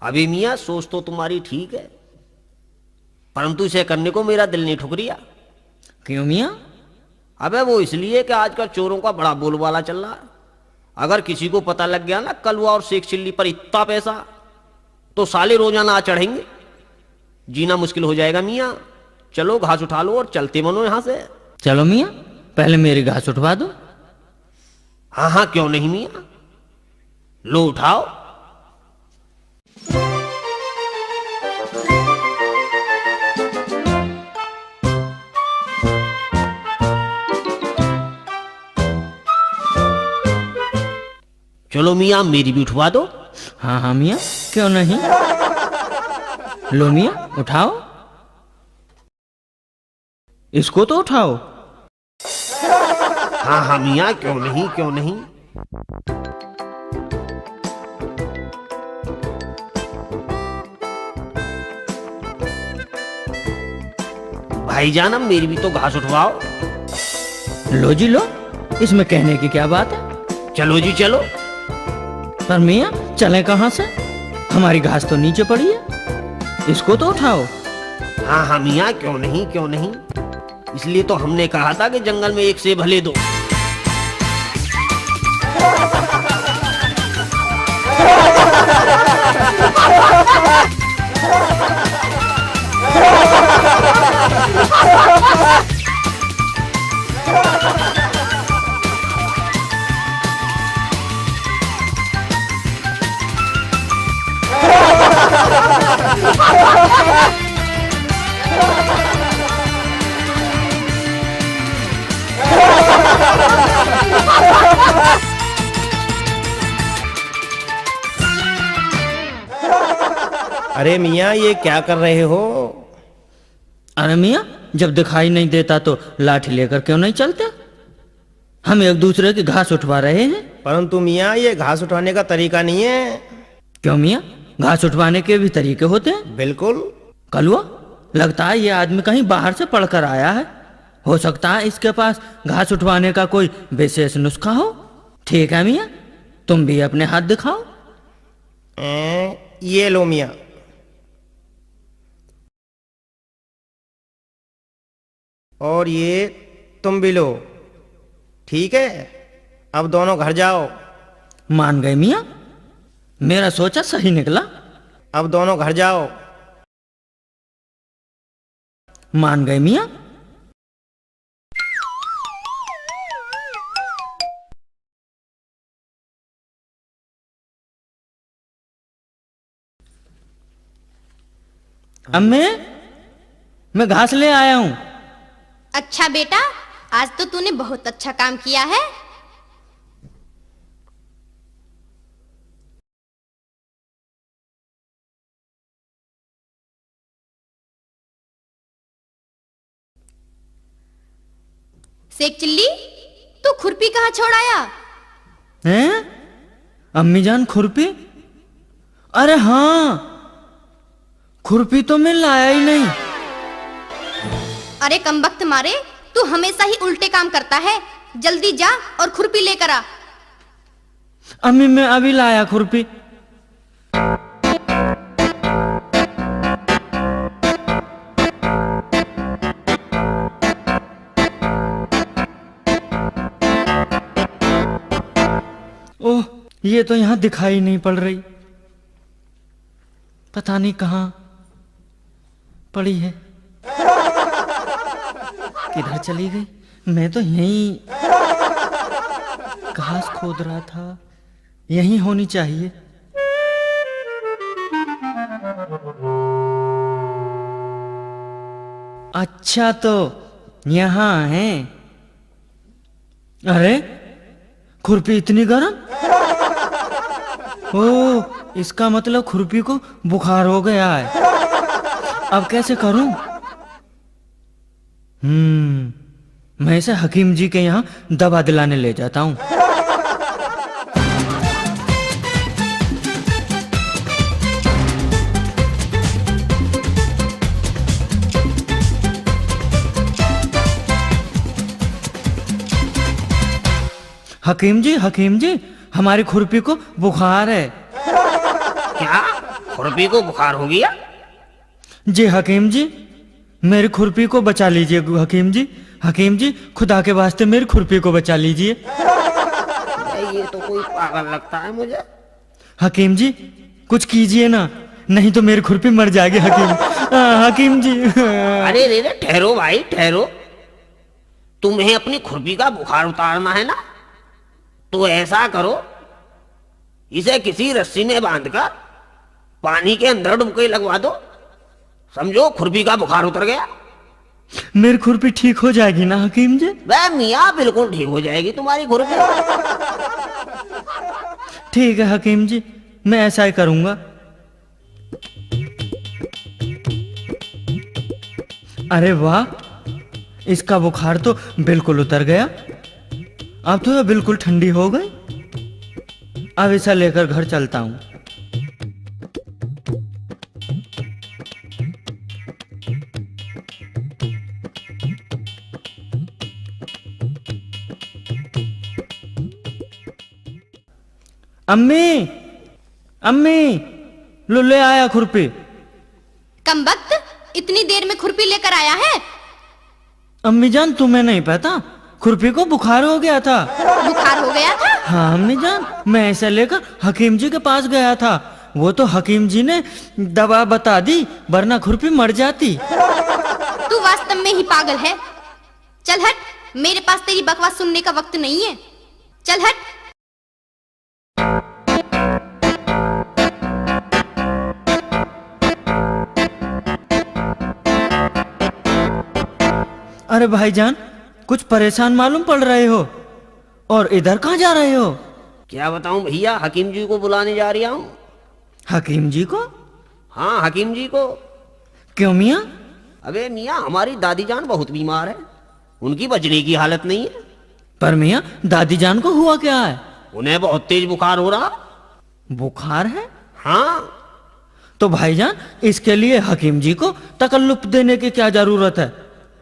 अभी मियाँ सोच तो तुम्हारी ठीक है, परंतु इसे करने को मेरा दिल नहीं ठुकरिया। क्यों मियाँ? अबे वो इसलिए कि आजकल चोरों का बड़ा बोलबाला चल रहा है। अगर किसी को पता लग गया ना कलवा और शेख चिल्ली पर इतना पैसा, तो साले रोजाना आ चढ़ेंगे, जीना मुश्किल हो जाएगा मियाँ। चलो घास उठा लो और चलते बनो यहां से। चलो मियाँ, पहले मेरी घास उठवा दो। हाँ हाँ क्यों नहीं मियाँ, लो उठाओ। चलो मियाँ मेरी भी उठवा दो। हाँ हाँ मियाँ, क्यों नहीं। लो मियाँ उठाओ, इसको तो उठाओ। हाँ हाँ मियाँ क्यों नहीं क्यों नहीं। भाईजान अब मेरी भी तो घास उठवाओ। लो जी लो, इसमें कहने की क्या बात है। चलो जी चलो। पर मियाँ चले कहाँ से, हमारी घास तो नीचे पड़ी है, इसको तो उठाओ। हाँ हाँ मियाँ क्यों नहीं क्यों नहीं, इसलिए तो हमने कहा था कि जंगल में एक सेब भले दो। अरे मियाँ ये क्या कर रहे हो? अरे मियाँ, जब दिखाई नहीं देता तो लाठी लेकर क्यों नहीं चलते। हम एक दूसरे की घास उठवा रहे हैं। परंतु मियाँ ये घास उठाने का तरीका नहीं है। क्यों मियाँ, घास उठवाने के भी तरीके होते हैं। बिल्कुल। कलुआ, लगता है ये आदमी कहीं बाहर से पढ़कर आया है। हो सकता है इसके पास घास उठवाने का कोई विशेष नुस्खा हो। ठीक है मियाँ, तुम भी अपने हाथ दिखाओ। ये लो मियाँ। और ये तुम भी लो। ठीक है, अब दोनों घर जाओ। मान गए मियाँ, मेरा सोचा सही निकला। अब दोनों घर जाओ। मान गए मियाँ। अम्मे, मैं घास ले आया हूँ। अच्छा बेटा, आज तो तूने बहुत अच्छा काम किया है। शेख चिल्ली, तू खुरपी कहाँ छोड़ आया? हैं? अम्मी जान खुरपी? अरे हाँ, खुरपी तो मैं लाया ही नहीं। अरे कमबख्त मारे, तू हमेशा ही उल्टे काम करता है। जल्दी जा और खुरपी लेकर आ। अम्मी मैं अभी लाया खुरपी। ओह, ये तो यहाँ दिखाई नहीं पड़ रही, पता नहीं कहाँ पड़ी है। किधर चली गई? मैं तो यहीं घास खोद रहा था, यहीं होनी चाहिए। अच्छा तो यहाँ है। अरे खुरपी इतनी गर्म। ओह, इसका मतलब खुरपी को बुखार हो गया है। अब कैसे करूं? मैं इसे हकीम जी के यहाँ दवा दिलाने ले जाता हूँ। हकीम जी, हकीम जी, हमारी खुरपी को बुखार है। क्या खुरपी को बुखार हो गया? जी हकीम जी, मेरी खुरपी को बचा लीजिए हकीम जी। हकीम जी, खुदा के वास्ते मेरी खुरपी को बचा लीजिए। ये तो कोई पागल लगता है मुझे। हकीम जी, कुछ कीजिए ना, नहीं तो मेरी खुरपी मर जाएगी हकीम जी। अरे रे रे, ठहरो भाई ठहरो। तुम्हें अपनी खुरपी का बुखार उतारना है ना, तो ऐसा करो, इसे किसी रस्सी में बांधकर पानी के अंदर डुबकी लगवा दो। समझो खुरपी का बुखार उतर गया। मेरी खुरपी ठीक हो जाएगी ना हकीम जी? वह मियाँ बिल्कुल ठीक हो जाएगी तुम्हारी खुरपी। ठीक है हकीम जी, मैं ऐसा ही करूंगा। अरे वाह, इसका बुखार तो बिल्कुल उतर गया। अब तो यह बिल्कुल ठंडी हो गई। अब इसे लेकर घर चलता हूं। अम्मी, अम्मी, लो ले आया खुरपी। कमबख्त, इतनी देर में खुरपी लेकर आया है? अम्मी जान, तुम्हें नहीं पता, खुरपी को बुखार हो गया था। बुखार हो गया था? हाँ अम्मी जान, मैं इसे लेकर हकीम जी के पास गया था। वो तो हकीम जी ने दवा बता दी, वरना खुरपी मर जाती। तू वास्तव में ही पागल है। चल हट, मेरे पास तेरी बकवास सुनने का वक्त नहीं है। चल हट। अरे भाईजान, कुछ परेशान मालूम पड़ रहे हो, और इधर कहाँ जा रहे हो? क्या बताऊं भैया, हकीम जी को बुलाने जा रहा हूँ। हकीम जी को? हाँ हकीम जी को। क्यों मियाँ? अबे मियाँ, हमारी दादी जान बहुत बीमार है, उनकी बचने की हालत नहीं है। पर मियाँ, दादी जान को हुआ क्या है? उन्हें बहुत तेज बुखार हो रहा। बुखार है? हाँ। तो भाईजान, इसके लिए हकीम जी को तकल्लुफ देने की क्या जरूरत है?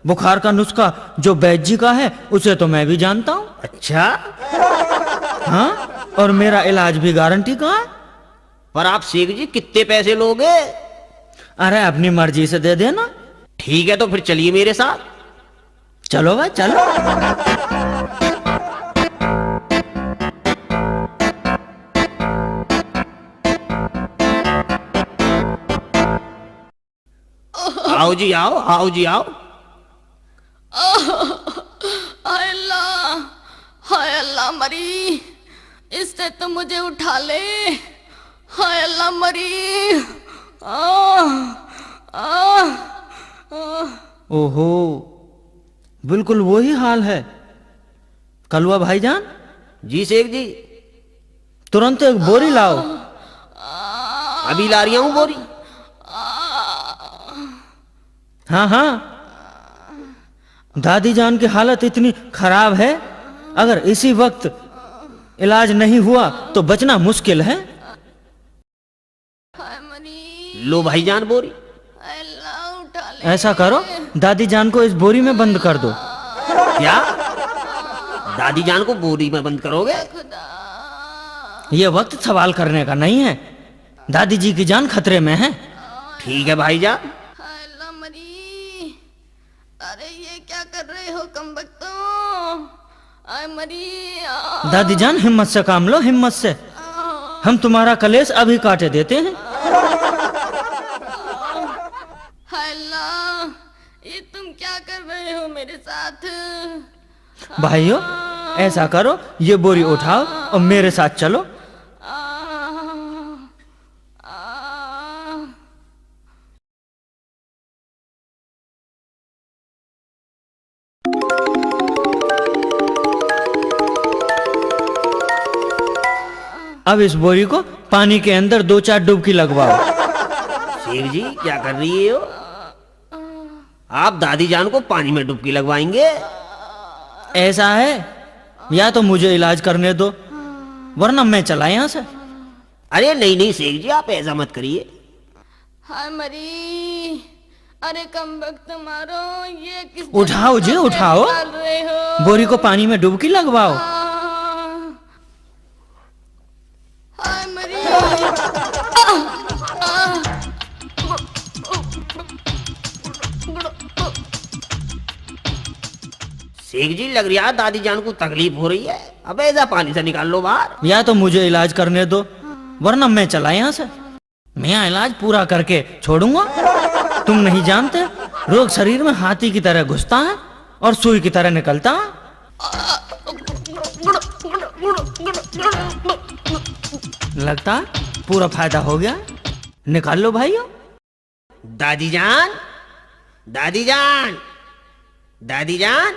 बुखार का नुस्खा जो वैद्य जी का है, उसे तो मैं भी जानता हूँ। अच्छा? हाँ, और मेरा इलाज भी गारंटी का है। पर आप शेख जी कितने पैसे लोगे? अरे अपनी मर्जी से दे देना। ठीक है, तो फिर चलिए मेरे साथ। चलो भाई चलो। आओ जी आओ, आओ जी आओ। हाय अल्लाह, हाय अल्लाह मरी, इससे तो मुझे उठा ले। हाय अल्लाह मरी। ओहो, बिल्कुल वही हाल है। कलवा भाईजान? जी शेख जी। तुरंत एक बोरी लाओ। अभी ला रही हूँ बोरी। हाँ हाँ, दादी जान की हालत इतनी खराब है, अगर इसी वक्त इलाज नहीं हुआ तो बचना मुश्किल है। हाय मरी। लो भाईजान बोरी। हाय अल्लाह उठा ले। ऐसा करो, दादी जान को इस बोरी में बंद कर दो। क्या? दादी जान को बोरी में बंद करोगे? खुदा। ये वक्त सवाल करने का नहीं है, दादी जी की जान खतरे में है। ठीक है भाईजान। हाय अल्लाह मरी। अरे ये क्या कर रहे हो कमबख्तों? हाय मरी। दादी जान, हिम्मत से काम लो, हिम्मत से। हम तुम्हारा कलेश अभी काटे देते हैं। हाय अल्लाह, ये तुम क्या कर रहे हो मेरे साथ? भाइयों, ऐसा करो, ये बोरी उठाओ और मेरे साथ चलो। अब इस बोरी को पानी के अंदर 2-4 डुबकी लगवाओ। शेख जी क्या कर रही हो? आप दादी जान को पानी में डुबकी लगवाएंगे? ऐसा है, या तो मुझे इलाज करने दो, वरना मैं चला यहाँ से। अरे नहीं नहीं शेख जी, आप ऐसा मत करिए। हाय मरी। अरे कमबख्त मारो, ये किस उठाओ जी, उठाओ, डाल रहे हो? बोरी को पानी में डुबकी लगवाओ। हाय मरी। शेख जी लग रहा है दादी जान को तकलीफ हो रही है। अब ऐसा पानी से निकाल लो बाहर। या तो मुझे इलाज करने दो, वरना मैं चला यहाँ से। मैं इलाज पूरा करके छोड़ूंगा। तुम नहीं जानते, रोग शरीर में हाथी की तरह घुसता है और सुई की तरह निकलता है। लगता है पूरा फायदा हो गया। निकाल लो भाइयों। दादी जान, दादी जान, दादी जान,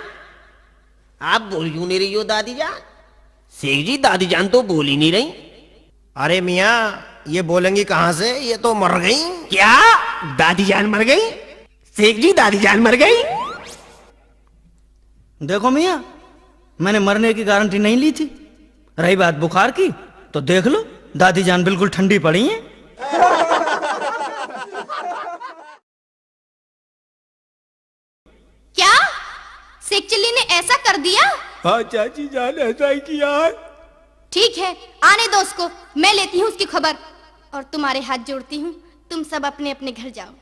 आप बोल क्यों नहीं रही हो दादी जान? शेख जी दादी जान तो बोल ही नहीं रही। अरे मियाँ, ये बोलेंगी कहाँ से, ये तो मर गई। क्या दादी जान मर गई? शेख जी दादी जान मर गई? देखो मियाँ, मैंने मरने की गारंटी नहीं ली थी। रही बात बुखार की, तो देख लो दादी जान बिल्कुल ठंडी पड़ी हैं। क्या शेख चिल्ली ने ऐसा कर दिया? हाँ चाची जान, ऐसा ही किया है। ठीक है, आने दो उसको, मैं लेती हूँ उसकी खबर। और तुम्हारे हाथ जोड़ती हूँ, तुम सब अपने अपने घर जाओ।